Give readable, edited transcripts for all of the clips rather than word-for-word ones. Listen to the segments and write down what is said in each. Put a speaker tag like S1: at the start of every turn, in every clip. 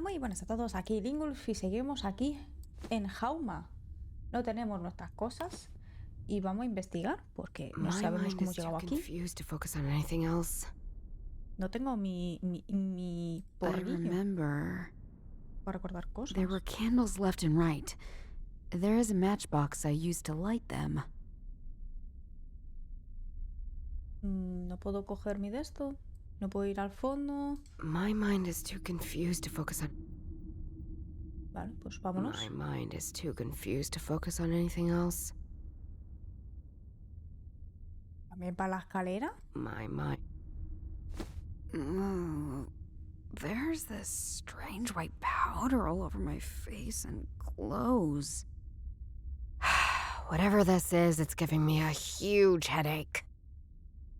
S1: Muy buenas a todos, aquí Lingulf y seguimos aquí en Hauma. No tenemos nuestras cosas y vamos a investigar porque no sabemos cómo hemos llegado aquí. No tengo mi porrillo para recordar cosas.
S2: There were candles left and right. There is a matchbox I used to light them.
S1: No puedo coger mi de esto. No puedo ir al fondo.
S2: My mind is too confused to focus on...
S1: Vale, pues vámonos.
S2: My mind is too confused to focus on anything else.
S1: También para la escalera.
S2: My mind... There's this strange white powder all over my face and clothes. Whatever this is, it's giving me a huge headache.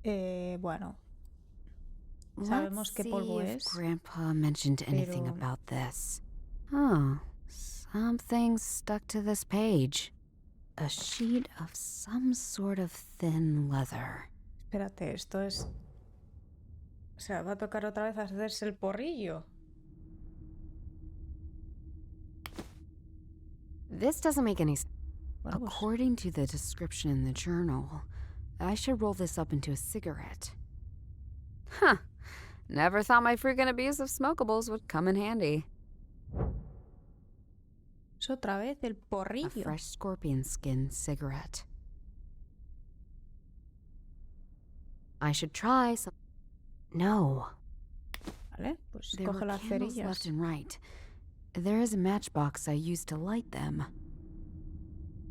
S1: Bueno. Sabemos qué polvo
S2: Let's see
S1: es.
S2: if Grandpa mentioned anything about this. Oh, something stuck to this page. A sheet of some sort of thin leather.
S1: Espérate, esto es... O sea, va a tocar otra vez hacerse el porrillo.
S2: This doesn't make any sense.
S1: Bueno, pues,
S2: According to the description in the journal, I should roll this up into a cigarette. Huh. Never thought my freaking abuse of smokables would come in handy.
S1: es otra vez el
S2: A
S1: porrillo.
S2: fresh scorpion skin cigarette. I should try some... No.
S1: Vale, pues
S2: There
S1: coge
S2: were
S1: las
S2: candles
S1: cerillas.
S2: left and right. There is a matchbox I used to light them.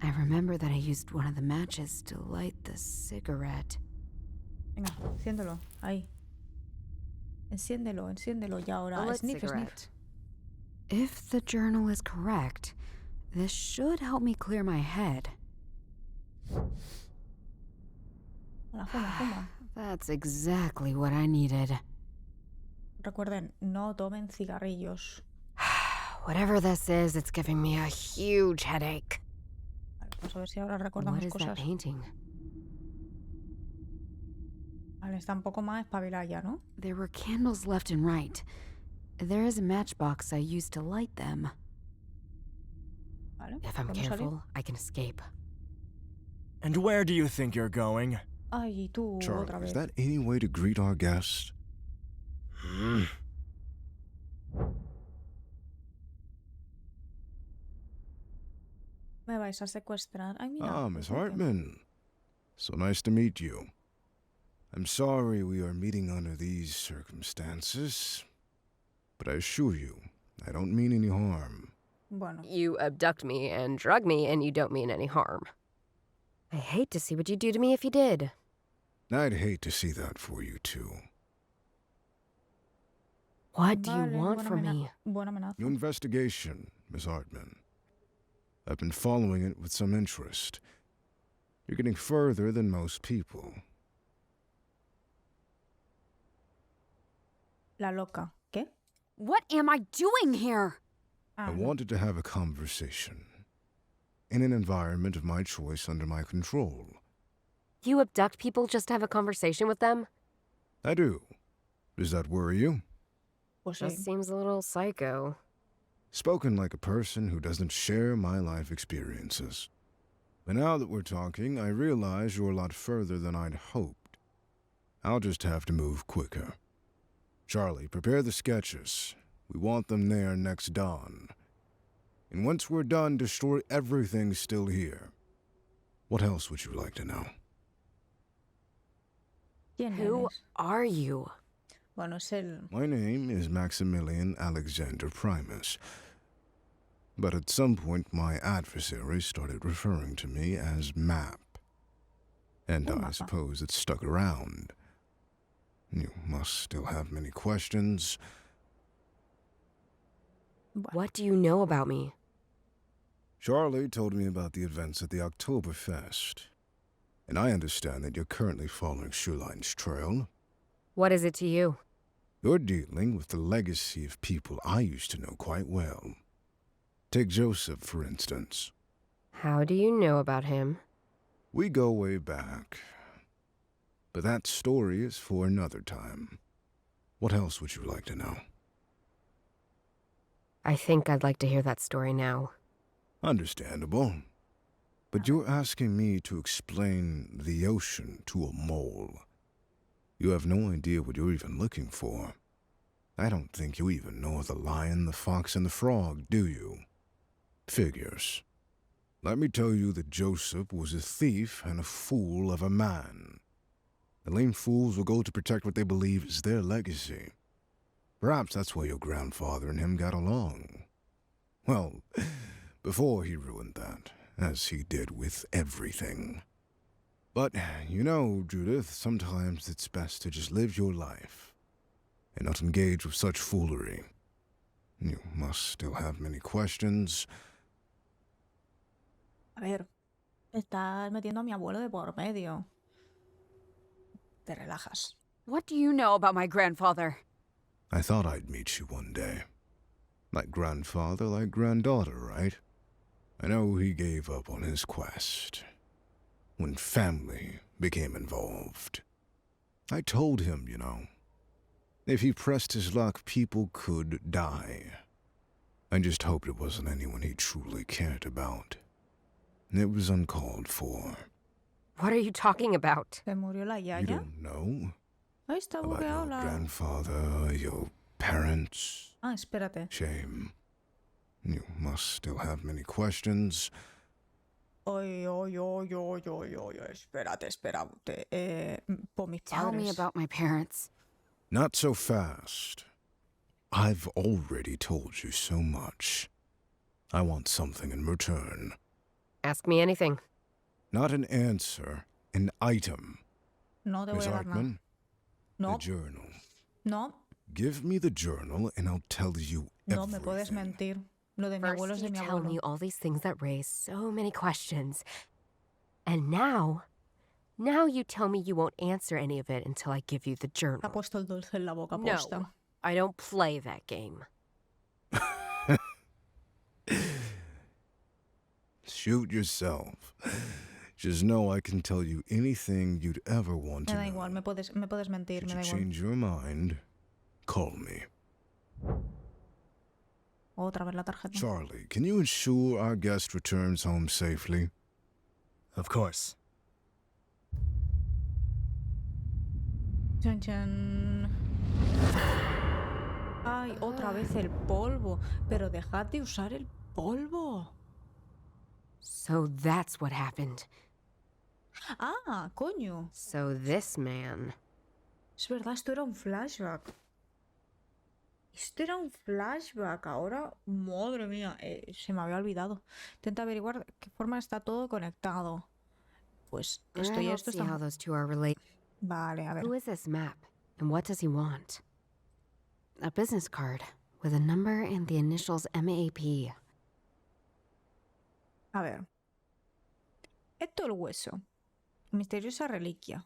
S2: I remember that I used one of the matches to light the cigarette.
S1: Venga, enciéndelo. Ahí. Enciéndelo, enciéndelo ya ahora.
S2: A lit
S1: Sniff, sniff.
S2: cigarette. If the journal is correct, this should help me clear my head.
S1: Hola, fuma, fuma.
S2: That's exactly what I needed.
S1: Recuerden, no tomen cigarrillos.
S2: Whatever this is, it's giving me a huge headache.
S1: Vale, vamos a ver si ahora
S2: What
S1: recordamos
S2: is that
S1: cosas.
S2: painting?
S1: Vale, está un poco más espabilada ya, ¿no?
S2: There were candles left and right. There is a matchbox I used to light them.
S1: Vale,
S2: If I'm
S1: podemos salir.
S2: careful, I can escape.
S3: And where do you think you're going?
S1: Ay, tú
S4: Charlie,
S1: otra vez.
S4: is that any way to greet our guest?
S1: Me vais a secuestrar. Ay, mira.
S4: Ah, Miss
S1: un jefe.
S4: Hartman. So nice to meet you. I'm sorry we are meeting under these circumstances, but I assure you, I don't mean any harm.
S1: Bueno,
S5: You abduct me and drug me, and you don't mean any harm. I hate to see what you'd do to me if you did.
S4: I'd hate to see that for you, too.
S5: What do you
S1: vale,
S5: want
S1: buena
S5: from
S1: amena-
S5: me?
S1: Buena amenaza.
S4: Your investigation, Miss Hartman. I've been following it with some interest. You're getting further than most people.
S1: La loca. ¿Qué?
S2: What am I doing here?
S1: Ah,
S4: I
S1: no.
S4: wanted to have a conversation. In an environment of my choice under my control.
S5: You abduct people just to have a conversation with them?
S4: I do. Does that worry you?
S1: Pues
S5: That
S1: sí.
S5: seems a little psycho.
S4: Spoken like a person who doesn't share my life experiences. But now that we're talking, I realize you're a lot further than I'd hoped. I'll just have to move quicker. Charlie, prepare the sketches. We want them there next dawn. And once we're done, destroy everything still here. What else would you like to know?
S1: ¿Quién
S5: Who
S1: eres?
S5: are you?
S1: Bueno, es el...
S4: My name is Maximilian Alexander Primus. But at some point, my adversary started referring to me as Map. And I
S1: Mappa.
S4: suppose it stuck around. You must still have many questions.
S5: What do you know about me?
S4: Charlie told me about the events at the Oktoberfest. And I understand that you're currently following Schulein's trail.
S5: What is it to you?
S4: You're dealing with the legacy of people I used to know quite well. Take Joseph, for instance.
S5: How do you know about him?
S4: We go way back. But that story is for another time. What else would you like to know?
S5: I think I'd like to hear that story now.
S4: Understandable. But you're asking me to explain the ocean to a mole. You have no idea what you're even looking for. I don't think you even know the lion, the fox, and the frog, do you? Figures. Let me tell you that Joseph was a thief and a fool of a man. The lame fools will go to protect what they believe is their legacy. Perhaps that's why your grandfather and him got along. Well, before he ruined that, as he did with everything. But, you know, Judith, sometimes it's best to just live your life and not engage with such foolery. You must still have many questions.
S1: A ver, estás metiendo a mi abuelo de por medio. Te relajas.
S2: What do you know about my grandfather?
S4: I thought I'd meet you one day. Like grandfather, like granddaughter, right? I know he gave up on his quest when family became involved. I told him, you know, if he pressed his luck, people could die. I just hoped it wasn't anyone he truly cared about. It was uncalled for.
S5: What are you talking about?
S1: ¿Se murió la
S4: You
S1: yaya?
S4: don't know
S1: Ahí está
S4: about
S1: bugueado
S4: your
S1: la...
S4: grandfather, your parents?
S1: Ah, espérate.
S4: Shame. You must still have many questions.
S1: Oy, espérate. Por mis
S2: Tell me
S1: padres.
S2: about my parents.
S4: Not so fast. I've already told you so much. I want something in return.
S5: Ask me anything.
S4: Not an answer, an item.
S1: No te
S4: Miss
S1: voy a dar nada.
S4: Hartman,
S1: No,
S4: the journal.
S1: no,
S4: Give me the journal and I'll tell you
S1: no me puedes
S4: everything.
S1: mentir. Lo de mi abuelo es
S5: First
S1: de
S5: you
S1: mi
S5: tell
S1: abuelo.
S5: me all these things that raise so many questions. And now you tell me you won't answer any of it until I give you the
S1: Ha
S5: journal.
S1: puesto el dulce en la boca
S5: No,
S1: posta.
S5: I don't play that game.
S4: Shoot yourself. Just know I can tell you anything you'd ever want
S1: Me
S4: to
S1: da
S4: know.
S1: igual, me puedes mentir,
S4: Should
S1: me
S4: you
S1: da igual.
S4: change your mind, call me.
S1: Otra vez la tarjeta.
S4: Charlie, can you ensure our guest returns home safely?
S3: Of course.
S1: Chan, chan. Ay, otra vez el polvo. Pero dejad de usar el polvo.
S5: So that's what happened.
S1: Ah, coño.
S5: So this man...
S1: Es verdad, esto era un flashback. Esto era un flashback. Ahora, madre mía, se me había olvidado. Intenta averiguar de qué forma está todo conectado. Pues esto
S5: I
S1: y
S5: don't
S1: esto
S5: see how
S1: están...
S5: those two are related.
S1: Vale, a ver.
S5: Who is this map? And what does he want? A business card with a number and the initials MAP.
S1: A ver. Esto el hueso. Misteriosa reliquia.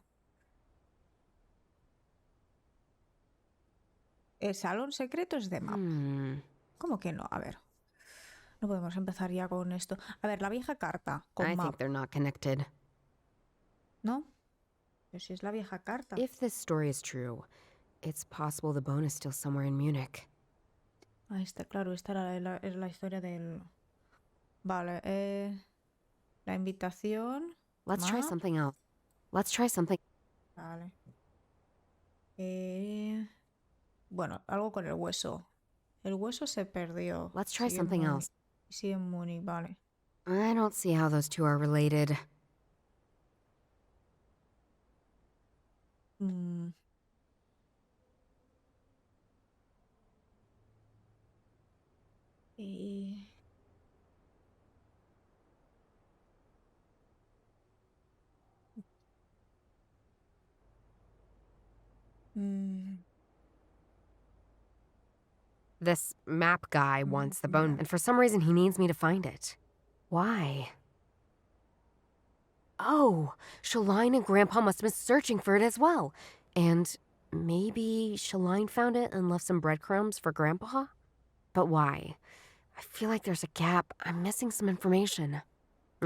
S1: El salón secreto es de map. ¿Cómo que no? A ver. No podemos empezar ya con esto. A ver, la vieja carta con
S5: I
S1: map.
S5: think they're not connected.
S1: ¿No? Pero si es la vieja carta.
S5: If this story is true, it's possible the bone is still somewhere in Munich.
S1: Ahí está, claro. Esta era la historia del... Vale, la invitación.
S5: Let's try
S1: Map.
S5: something else. Let's try something.
S1: Vale. Bueno, algo con el hueso. El hueso se perdió.
S5: Let's try
S1: Sigue en
S5: something
S1: Múnich.
S5: else.
S1: Sigue en Múnich, vale.
S5: I don't see how those two are related.
S1: Mm. Y... Mm.
S5: This map guy wants the bone, and for some reason he needs me to find it. Why? Oh, Shaline and Grandpa must have been searching for it as well. And maybe Shaline found it and left some breadcrumbs for Grandpa? But why? I feel like there's a gap. I'm missing some information.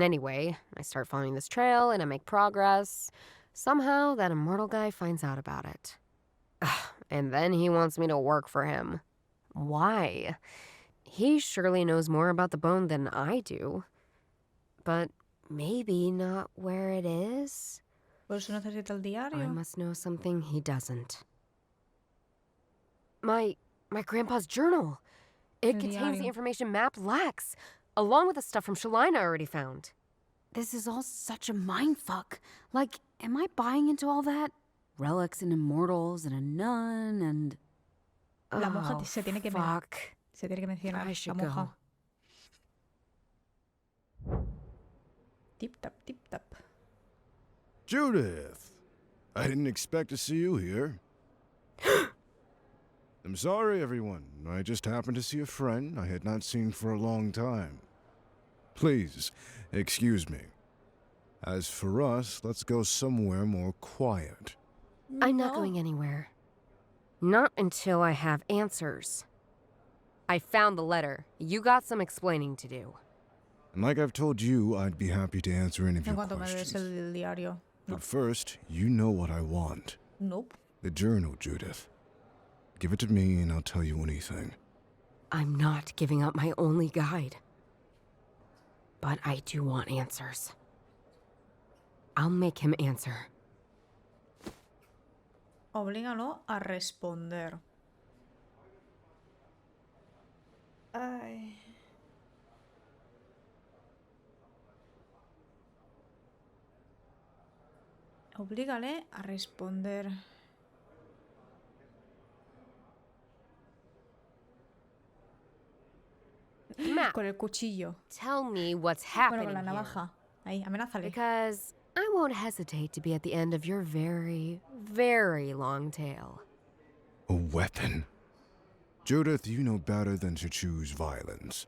S5: Anyway, I start following this trail and I make progress. Somehow, that immortal guy finds out about it. And then he wants me to work for him. Why? He surely knows more about the bone than I do. But maybe not where it is?
S1: Por eso necesita el
S5: I
S1: diario.
S5: must know something he doesn't. My grandpa's journal. It
S1: El
S5: contains the
S1: diario.
S5: information Map lacks, along with the stuff from Shalina I already found.
S2: This is all such a mindfuck. Like, am I buying into all that? Relics and immortals and a nun and...
S1: La monja
S5: Oh,
S1: se tiene que
S5: fuck.
S1: Se tiene que mencionar
S5: I
S1: la
S5: should
S1: monja.
S5: go.
S1: Tip tap, tip tap.
S4: Judith! I didn't expect to see you here. I'm sorry, everyone. I just happened to see a friend I had not seen for a long time. Please, excuse me. As for us, let's go somewhere more quiet.
S5: I'm not going anywhere. Not until I have answers. I found the letter. You got some explaining to do.
S4: And like I've told you, I'd be happy to answer any of
S1: En
S4: your
S1: cuanto me des
S4: questions.
S1: el diario. No.
S4: But first, you know what I want.
S1: Nope.
S4: The journal, Judith. Give it to me and I'll tell you anything.
S5: I'm not giving up my only guide. But I do want answers. I'll make him answer.
S1: Oblígalo a responder. Ay. Oblígale a responder.
S5: Map,
S1: Con el cuchillo.
S5: tell me what's
S1: Bueno,
S5: happening
S1: con la
S5: here.
S1: navaja. Ahí, amenázale.
S5: Because I won't hesitate to be at the end of your very, very long tale.
S4: A weapon? Judith, you know better than to choose violence.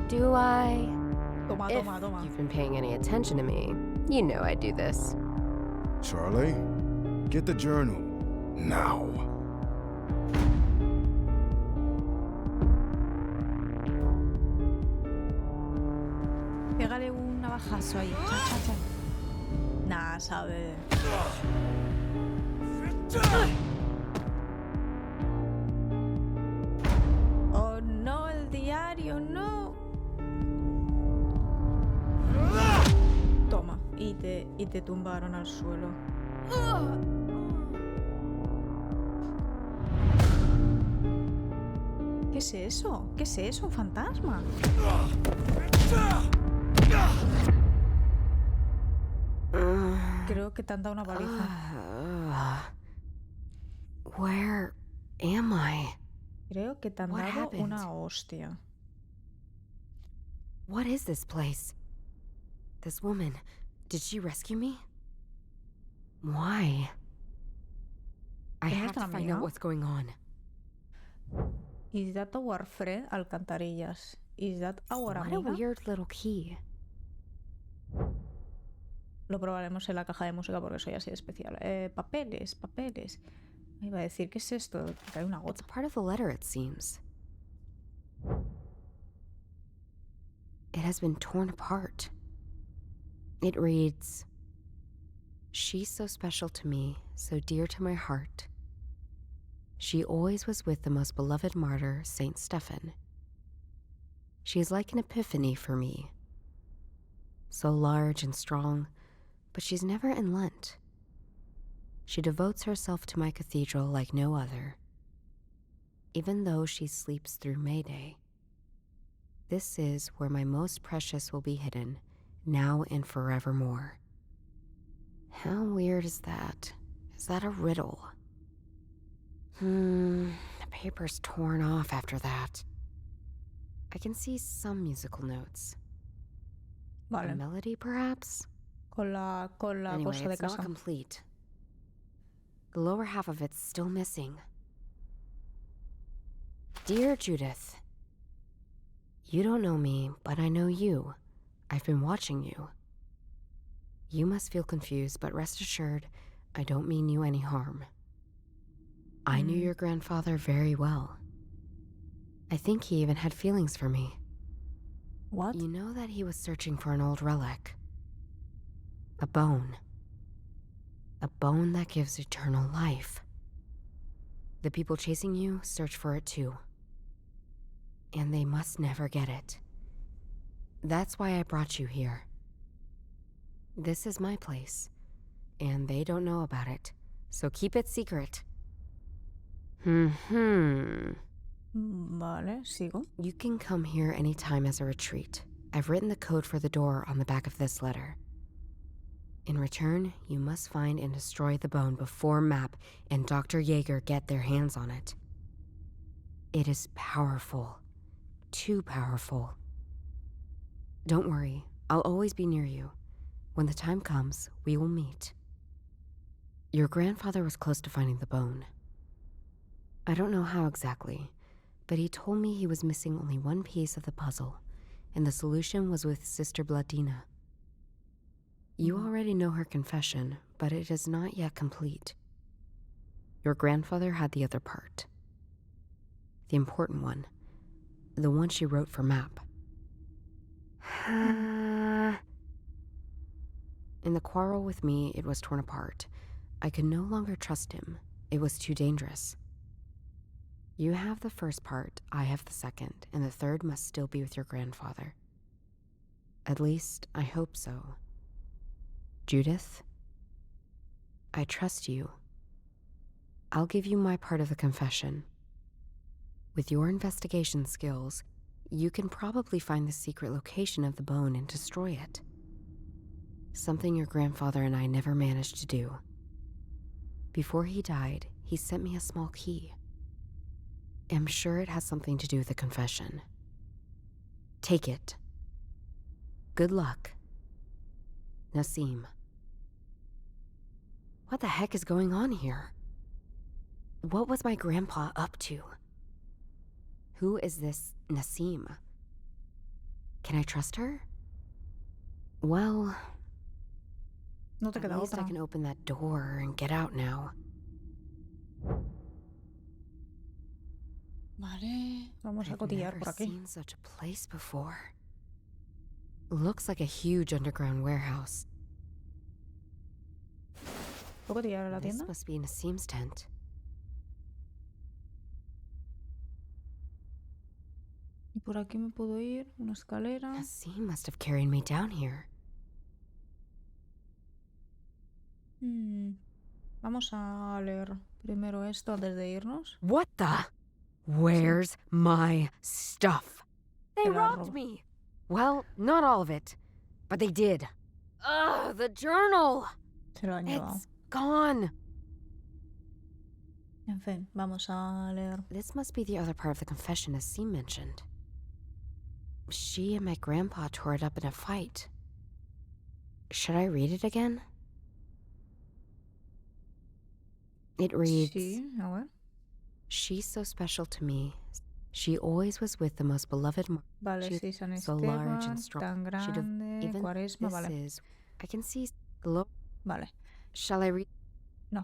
S5: Do I?
S1: Toma,
S5: If
S1: toma, toma.
S5: you've been paying any attention to me, you know I do this.
S4: Charlie, get the journal. Now.
S1: Pégale un navajazo ahí. Cha, cha, cha. Nah, sabe. Oh no, el diario, no. Toma, y te tumbaron al suelo. ¿Qué es eso? ¿Qué es eso? ¿Un fantasma? Creo que te han dado una paliza.
S5: Where am I?
S1: Creo que te han
S5: What
S1: dado
S5: happened?
S1: una hostia.
S5: What is this place? This woman, did she rescue me? Why? I
S1: ¿Tienes
S5: have to
S1: una
S5: find
S1: amiga?
S5: out what's going on.
S1: Is that our friend? Alcantarillas. Is that our
S5: What a
S1: amiga?
S5: weird little key.
S1: Lo probaremos en la caja de música porque soy así de especial. Papeles, papeles. Iba a decir, ¿qué es esto? Que hay una
S5: It's
S1: gota.
S5: part of the letter, it seems. It has been torn apart. It reads, "She's so special to me, so dear to my heart. She always was with the most beloved martyr, Saint Stephen. She is like an epiphany for me. So large and strong, but she's never in Lent. She devotes herself to my cathedral like no other, even though she sleeps through May Day. This is where my most precious will be hidden, now and forevermore." How weird is that? Is that a riddle? The paper's torn off after that. I can see some musical notes. A
S1: Vale.
S5: melody, perhaps?
S1: Con la
S5: Anyway,
S1: cosa de
S5: it's not
S1: casa.
S5: complete. The lower half of it's still missing. Dear Judith, you don't know me, but I know you. I've been watching you. You must feel confused, but rest assured, I don't mean you any harm. I knew your grandfather very well. I think he even had feelings for me.
S1: What?
S5: You know that he was searching for an old relic. A bone. A bone that gives eternal life. The people chasing you search for it too. and they must never get it. That's why I brought you here. This is my place, and they don't know about it, so keep it secret.
S1: Vale, sigo.
S5: You can come here anytime as a retreat. I've written the code for the door on the back of this letter. In return, you must find and destroy the bone before Map and Dr. Jaeger get their hands on it. It is powerful. Too powerful. Don't worry, I'll always be near you. When the time comes, we will meet. Your grandfather was close to finding the bone. I don't know how exactly, but he told me he was missing only one piece of the puzzle, and the solution was with Sister Bladina. You already know her confession, but it is not yet complete. Your grandfather had the other part. The important one. The one she wrote for Map. In the quarrel with me, it was torn apart. I could no longer trust him. It was too dangerous. You have the first part, I have the second, and the third must still be with your grandfather. At least, I hope so. Judith, I trust you. I'll give you my part of the confession. With your investigation skills, you can probably find the secret location of the bone and destroy it. Something your grandfather and I never managed to do. Before he died, he sent me a small key. I'm sure it has something to do with the confession. Take it. Good luck. Nassim. What the heck is going on here? What was my grandpa up to? Who is this Nassim? Can I trust her? Well,
S1: No te
S5: at
S1: queda
S5: least I
S1: otra.
S5: can open that door and get out now.
S1: Vale, vamos a
S5: I've
S1: cotillar
S5: never
S1: por aquí.
S5: seen such a place before. Looks like a huge underground warehouse.
S1: ¿Puedo cotillar a la
S5: This
S1: tienda?
S5: must be Nassim's tent.
S1: Y por aquí me puedo ir, una escalera.
S5: Nassim must have carried me down here.
S1: Vamos a leer primero esto antes de irnos.
S5: What the? Where's my stuff? They
S1: Te la
S5: robbed
S1: robo.
S5: me. Well, not all of it, but they did. Ugh, the journal.
S1: Se lo han llevado.
S5: It's gone.
S1: En fin, vamos a leer.
S5: This must be the other part of the confession Nassim mentioned. She and my grandpa tore it up in a fight. Should I read it again? It reads,
S1: Sí, a ver.
S5: she's so special to me. She always was with the most beloved
S1: Vale,
S5: She's
S1: sí, San
S5: so large
S1: Esteban,
S5: and strong.
S1: tan
S5: She'd have
S1: grande,
S5: even
S1: Cuaresma,
S5: this
S1: vale.
S5: is. I can see glow.
S1: Vale,
S5: Shall I read?
S1: no,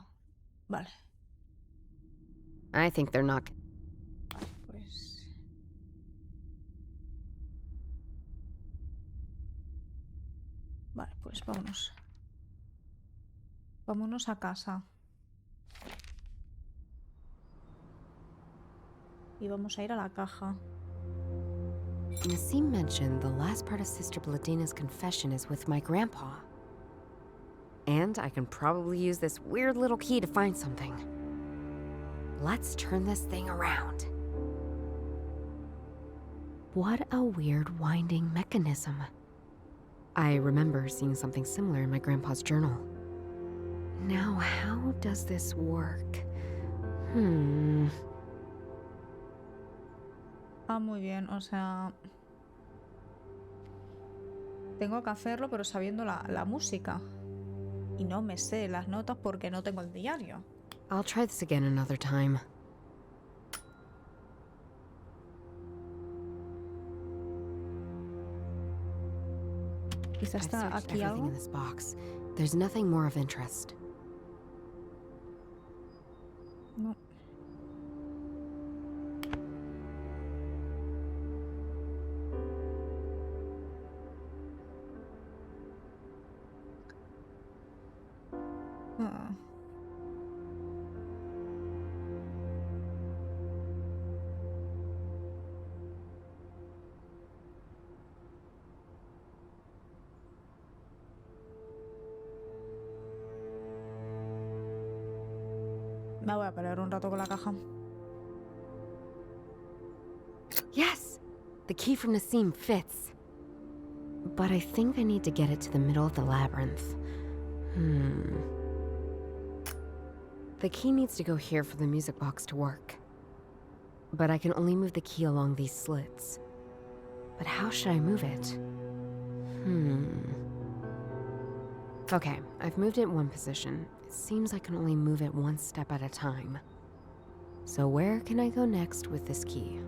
S1: vale.
S5: I think they're not.
S1: Pues... Vale, pues vámonos. Vámonos a casa. Y vamos a ir a la caja.
S5: Nassim mentioned the last part of Sister Bladina's confession is with my grandpa. And I can probably use this weird little key to find something. Let's turn this thing around. What a weird winding mechanism. I remember seeing something similar in my grandpa's journal. Now, how does this work?
S1: Ah, muy bien, o sea... Tengo que hacerlo, pero sabiendo la música. Y no me sé las notas porque no tengo el diario.
S5: I'll try this again another time.
S1: Quizá
S5: I've
S1: está
S5: searched
S1: aquí
S5: everything
S1: algo.
S5: in this box. There's nothing more of interest.
S1: No. Ah. Me voy a pelear un rato con la caja.
S5: Yes! The key from Nassim fits. But I think I need to get it to the middle of the labyrinth. The key needs to go here for the music box to work. But I can only move the key along these slits. But how should I move it? Okay, I've moved it one position. It seems I can only move it one step at a time. So where can I go next with this key?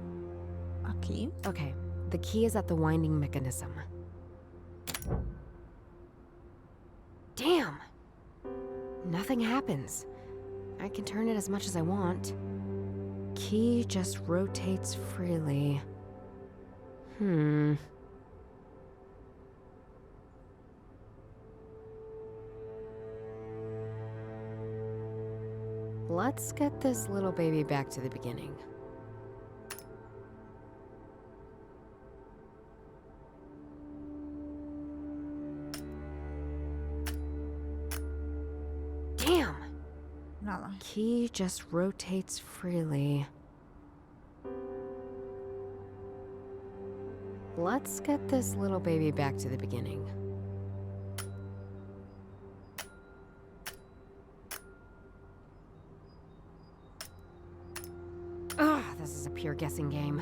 S1: Aquí.
S5: Okay, the key is at the winding mechanism. Damn! Nothing happens. I can turn it as much as I want. Key just rotates freely. Let's get this little baby back to the beginning. Damn!
S1: Nada.
S5: Key just rotates freely. Let's get this little baby back to the beginning. Ugh, this is a pure guessing game.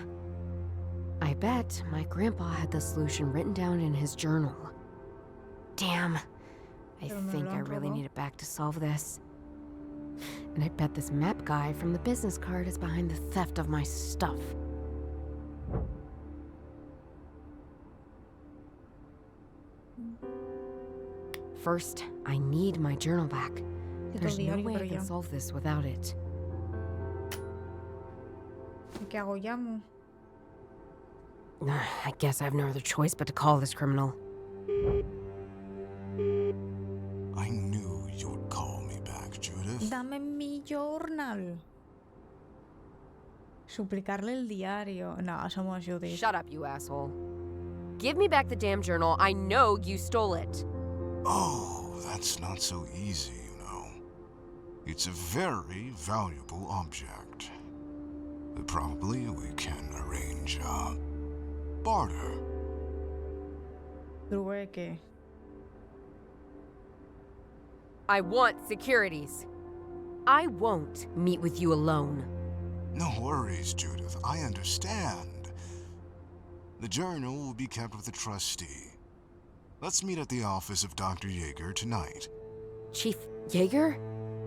S5: I bet my grandpa had the solution written down in his journal. Damn. I think I really need it back to solve this. And I bet this map guy from the business card is behind the theft of my stuff. First, I need my journal back. There's no way I can solve this without it.
S1: ¿Qué hago? Llamo.
S5: I guess I have no other choice but to call this criminal.
S4: I knew you would call me back, Judith.
S1: Dame mi journal. Suplicarle el diario. No, somos Judith.
S5: Shut up, you asshole. Give me back the damn journal. I know you stole it.
S4: Oh, that's not so easy, you know. It's a very valuable object. Probably we can arrange a barter.
S1: Trueque.
S5: I want securities. I won't meet with you alone.
S4: No worries, Judith. I understand. The journal will be kept with the trustee. Let's meet at the office of Dr. Yeager tonight.
S5: Chief Yeager?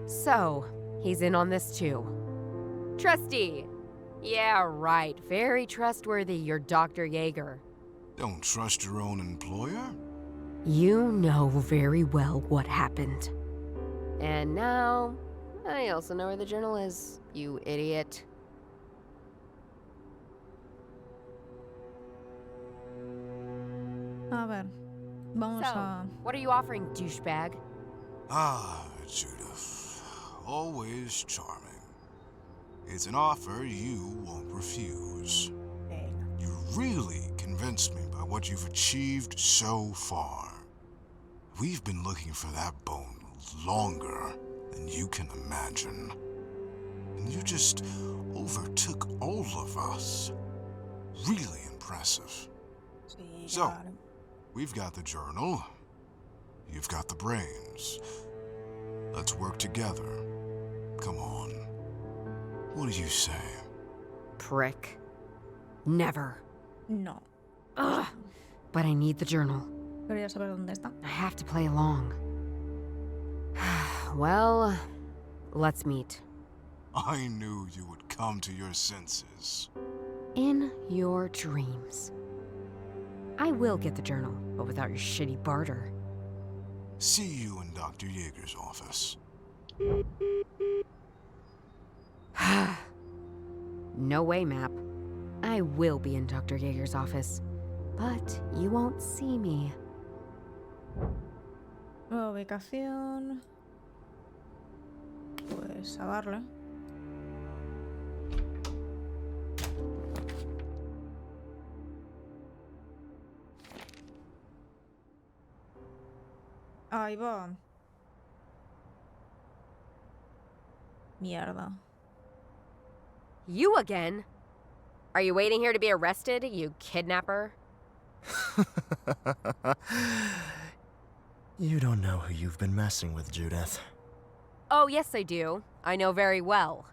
S5: So, he's in on this too. Trustee. Yeah, right. Very trustworthy, your Dr. Yeager.
S4: Don't trust your own employer?
S5: You know very well what happened. And now, I also know where the journal is, you idiot.
S1: A ver. Vamos a...
S5: What are you offering, douchebag?
S4: Ah, Judith. Always charming. It's an offer you won't refuse. You really convinced me by what you've achieved so far. We've been looking for that bone longer than you can imagine. And you just overtook all of us. Really impressive. So, we've got the journal. You've got the brains. Let's work together. Come on. What do you say?
S5: Prick. Never.
S1: No.
S5: Ugh. But I need the journal.
S1: Quería saber dónde está.
S5: I have to play along. Well, let's meet.
S4: I knew you would come to your senses.
S5: In your dreams. I will get the journal, but without your shitty barter.
S4: See you in Dr. Yeager's office.
S5: No way, Map. I will be in Dr. Yeager's office, but you won't see me.
S1: Nueva ubicación. Pues a darle. Ahí va. Mierda.
S5: You again? Are you waiting here to be arrested, you kidnapper?
S3: You don't know who you've been messing with, Judith.
S5: Oh, yes I do. I know very well.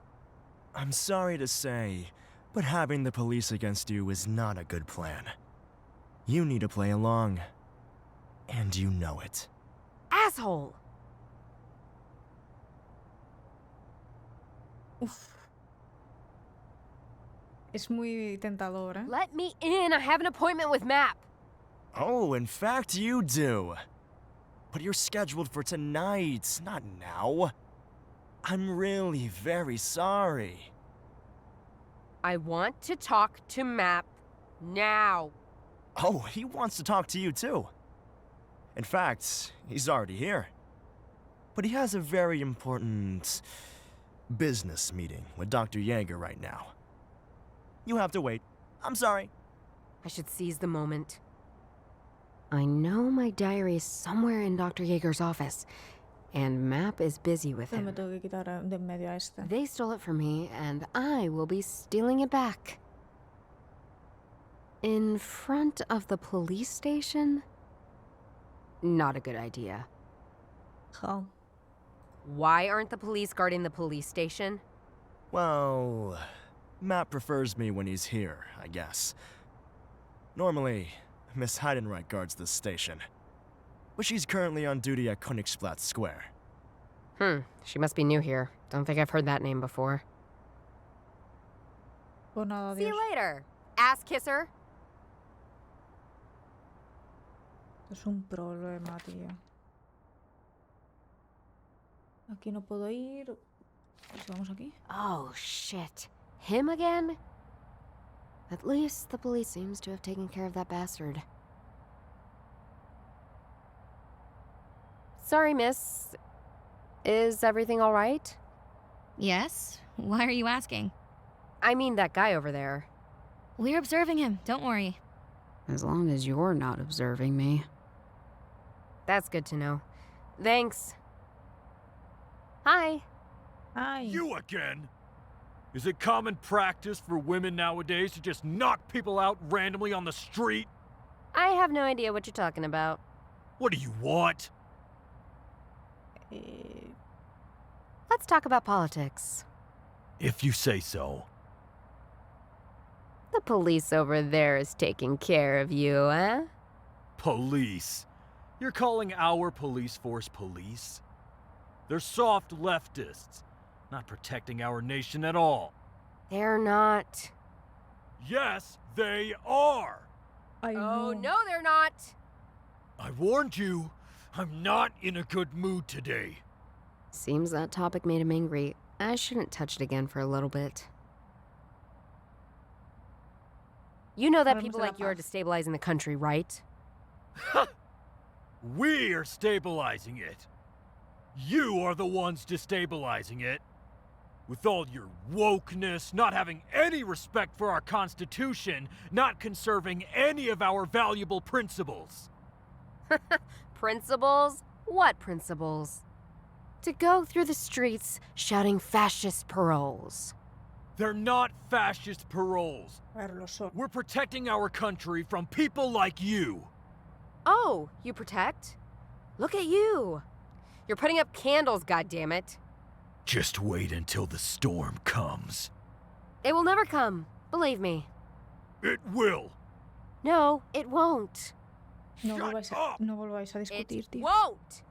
S3: I'm sorry to say, but having the police against you is not a good plan. You need to play along. And you know it.
S5: Asshole!
S1: Uf. Es muy tentador, ¿eh?
S5: Let me in! I have an appointment with Map!
S3: Oh, in fact, you do. But you're scheduled for tonight, not now. I'm really very sorry.
S5: I want to talk to Map now.
S3: Oh, he wants to talk to you too. In fact, he's already here. But he has a very important business meeting with Dr. Yeager right now. You have to wait. I'm sorry.
S5: I should seize the moment. I know my diary is somewhere in Dr. Yeager's office, and Map is busy with
S1: Pero me
S5: him.
S1: tengo que quitar de en medio a este.
S5: They stole it from me, and I will be stealing it back. In front of the police station? Not a good idea.
S1: How?
S5: Why aren't the police guarding the police station?
S3: Well, Matt prefers me when he's here, I guess. Normally, Miss Heidenreich guards this station. But she's currently on duty at Königsplatz Square.
S5: She must be new here. Don't think I've heard that name before.
S1: Pues nada,
S5: See
S1: adiós.
S5: you later, ass kisser.
S1: Es un problema, tío. Aquí no puedo ir. Pues vamos aquí.
S5: Oh, shit. Him again? At least the police seems to have taken care of that bastard. Sorry, miss. Is everything all right?
S6: Yes? Why are you asking?
S5: I mean that guy over there.
S6: We're observing him, don't worry.
S2: As long as you're not observing me.
S5: That's good to know. Thanks. Hi.
S1: Ay.
S7: You again? Is it common practice for women nowadays to just knock people out randomly on the street?
S5: I have no idea what you're talking about.
S7: What do you want?
S5: Let's talk about politics.
S7: If you say so.
S5: The police over there is taking care of you, eh?
S7: Police? You're calling our police force police? They're soft leftists, not protecting our nation at all.
S5: They're not.
S7: Yes, they are!
S1: Ay,
S5: Oh,
S1: no.
S5: no, they're not.
S7: I warned you, I'm not in a good mood today.
S5: Seems that topic made him angry. I shouldn't touch it again for a little bit. You know that
S1: Hablemos
S5: people
S1: de la
S5: like you are
S1: paz.
S5: destabilizing the country, right?
S7: We are stabilizing it. You are the ones destabilizing it. With all your wokeness, not having any respect for our Constitution, not conserving any of our valuable principles.
S5: Principles? What principles? To go through the streets shouting fascist paroles.
S7: They're not fascist paroles.
S1: A ver, lo son.
S7: We're protecting our country from people like you.
S5: Oh, you protect? Look at you. You're putting up candles, goddammit.
S7: Just wait until the storm comes.
S5: It will never come, believe me.
S7: It will.
S5: No, it won't.
S1: No
S7: Shut
S1: volváis,
S7: up!
S1: no volváis a discutir,
S5: It
S1: tío.
S5: won't.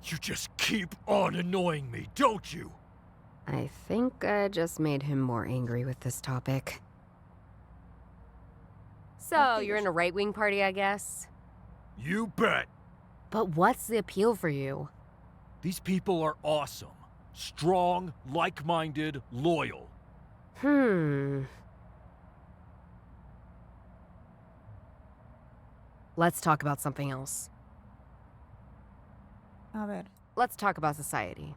S7: You just keep on annoying me, don't you?
S5: I think I just made him more angry with this topic. So, you're in a right-wing party, I guess?
S7: You bet.
S5: But what's the appeal for you?
S7: These people are awesome. Strong, like-minded, loyal.
S5: Let's talk about something else.
S1: A ver.
S5: Let's talk about society.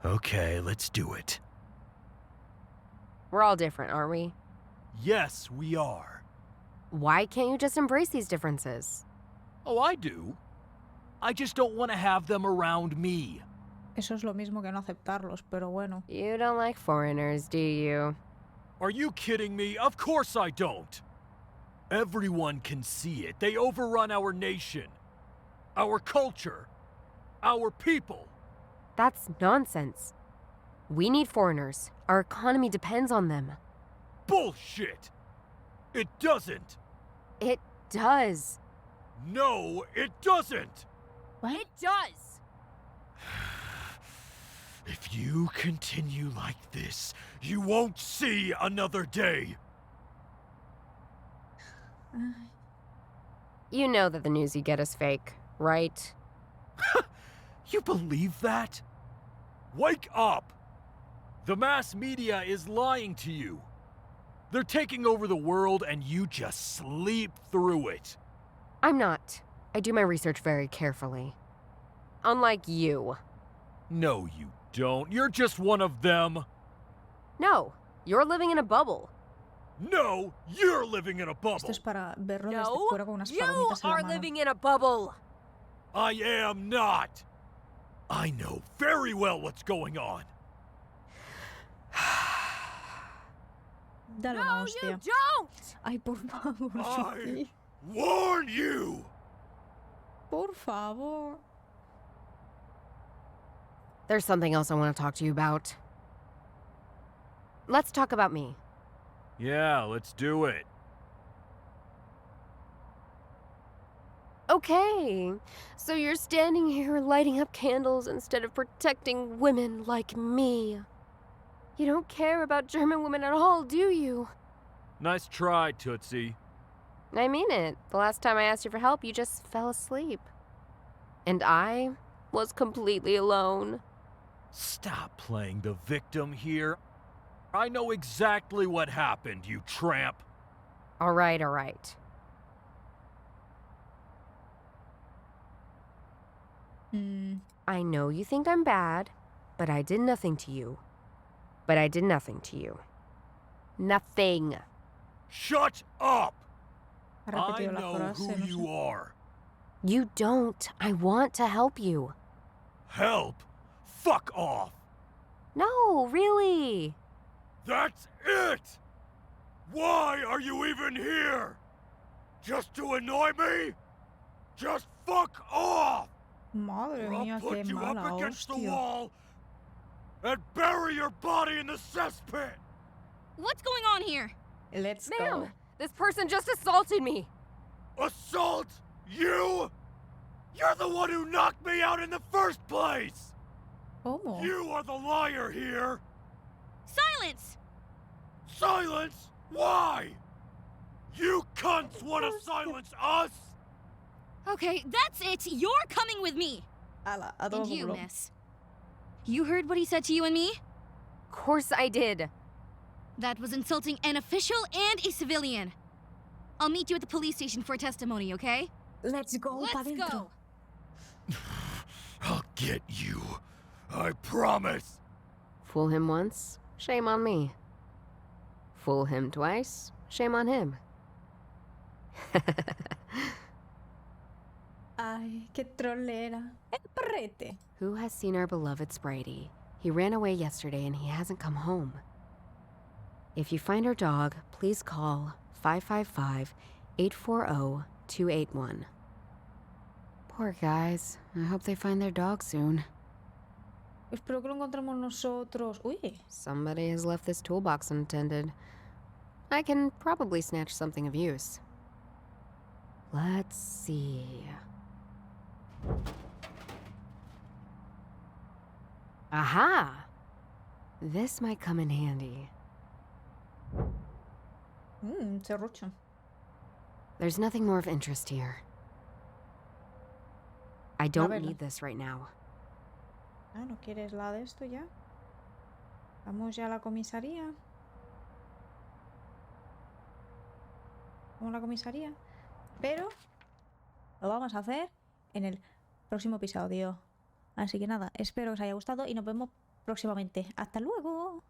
S7: Okay, let's do it.
S5: We're all different, aren't we?
S7: Yes, we are.
S5: Why can't you just embrace these differences?
S7: Oh, I do. I just don't want to have them around me.
S1: Eso es lo mismo que no aceptarlos, pero bueno.
S5: You don't like foreigners, do you?
S7: Are you kidding me? Of course I don't. Everyone can see it. They overrun our nation, our culture, our people.
S5: That's nonsense. We need foreigners. Our economy depends on them.
S7: Bullshit! It doesn't.
S5: It does.
S7: No, it doesn't.
S1: What?
S5: It does!
S7: If you continue like this, you won't see another day.
S5: You know that the news you get is fake, right?
S7: You believe that? Wake up! The mass media is lying to you. They're taking over the world and you just sleep through it.
S5: I'm not. I do my research very carefully. Unlike you.
S7: No, you don't. You're just one of them.
S5: No, you're living in a bubble.
S7: No, you're living in a
S1: Esto
S7: bubble.
S1: es para verlo desde
S5: No,
S1: fuera con unas
S5: you
S1: palomitas en la
S5: are
S1: mano.
S5: living in a bubble.
S7: I am not. I know very well what's going on.
S1: Dale una
S5: No,
S1: hostia.
S5: you don't!
S1: Ay, por favor,
S7: I
S1: Sophie.
S7: warn you.
S1: Por favor.
S5: There's something else I want to talk to you about. Let's talk about me.
S7: Yeah, let's do it.
S5: Okay, so you're standing here lighting up candles instead of protecting women like me. You don't care about German women at all, do you?
S7: Nice try, Tootsie.
S5: I mean it. The last time I asked you for help, you just fell asleep. And I was completely alone.
S7: Stop playing the victim here. I know exactly what happened, you tramp.
S5: All right, all right. I know you think I'm bad, but I did nothing to you. But I did nothing to you. Nothing.
S7: Shut up!
S1: Ha
S7: I
S1: repetido la
S7: know
S1: frase,
S7: who
S1: no
S7: you
S1: sé.
S7: are.
S5: You don't. I want to help you.
S7: Help! Fuck off!
S5: No, really.
S7: That's it! Why are you even here? Just to annoy me? Just fuck off!
S1: Madre
S7: Or I'll
S1: mía,
S7: put
S1: qué
S7: you up
S1: mala
S7: against the
S1: hostia.
S7: wall and bury your body in the cesspit!
S6: What's going on here?
S1: Let's go.
S5: Ma'am, this person just assaulted me.
S7: Assault? You? You're the one who knocked me out in the first place!
S1: ¿Cómo?
S7: You are the liar here!
S6: Silence!
S7: Silence? Why? You cunts want to silence us?
S6: Okay, that's it. You're coming with me.
S1: Ala, a todo
S6: And you,
S1: culo.
S6: miss. You heard what he said to you and me?
S5: Of course I did.
S6: That was insulting an official and a civilian. I'll meet you at the police station for a testimony, okay?
S1: Let's go, pa'
S6: Let's
S1: dentro.
S6: go.
S7: I'll get you. I promise.
S5: Fool him once, shame on me. Fool him twice, shame on him.
S1: Ay, qué trolera. El perrete.
S5: Who has seen our beloved Spradey? He ran away yesterday and he hasn't come home. If you find our dog, please call 555-840-281. Poor guys. I hope they find their dog soon.
S1: Espero que lo encontremos nosotros. Uy,
S5: Somebody has left this toolbox unattended. I can probably snatch something of use. Let's see. Aha! This might come in handy.
S1: serrucho.
S5: There's nothing more of interest here. I don't
S1: verla.
S5: need this right now.
S1: Ah, ¿no quieres la de esto ya? Vamos ya a la comisaría. Vamos a la comisaría. Pero lo vamos a hacer en el próximo episodio. Así que nada, espero que os haya gustado y nos vemos próximamente. ¡Hasta luego!